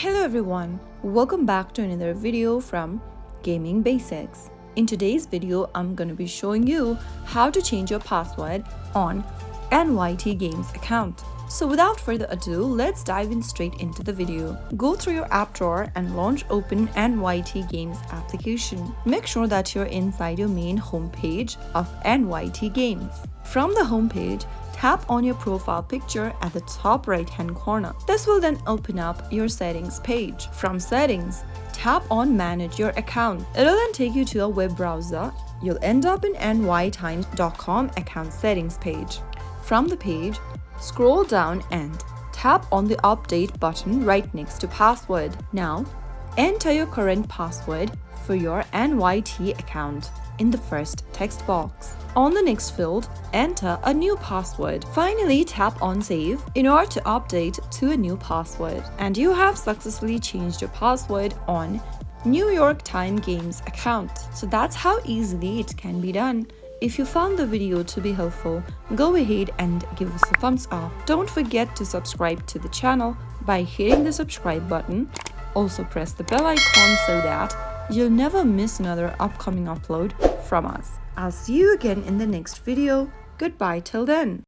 Hello everyone, welcome back to another video from Gaming Basics. In today's video, I'm going to be showing you how to change your password on NYT Games account. So without further ado, let's dive in straight into the video. Go through your app drawer and launch open NYT Games application. Make sure that you're inside your main homepage of NYT Games. From the homepage, tap on your profile picture at the top right hand corner. This will then open up your settings page. From settings, tap on manage your account. It'll then take you to a web browser. You'll end up in nytimes.com account settings page. From the page, scroll down and tap on the update button right next to password. Now, enter your current password for your NYT account in the first text box. On the next field, enter a new password. Finally, tap on save in order to update to a new password. And you have successfully changed your password on NYT Games account. So that's how easily it can be done. If you found the video to be helpful, go ahead and give us a thumbs up. Don't forget to subscribe to the channel by hitting the subscribe button. Also press the bell icon so that you'll never miss another upcoming upload from us. I'll see you again in the next video. Goodbye till then.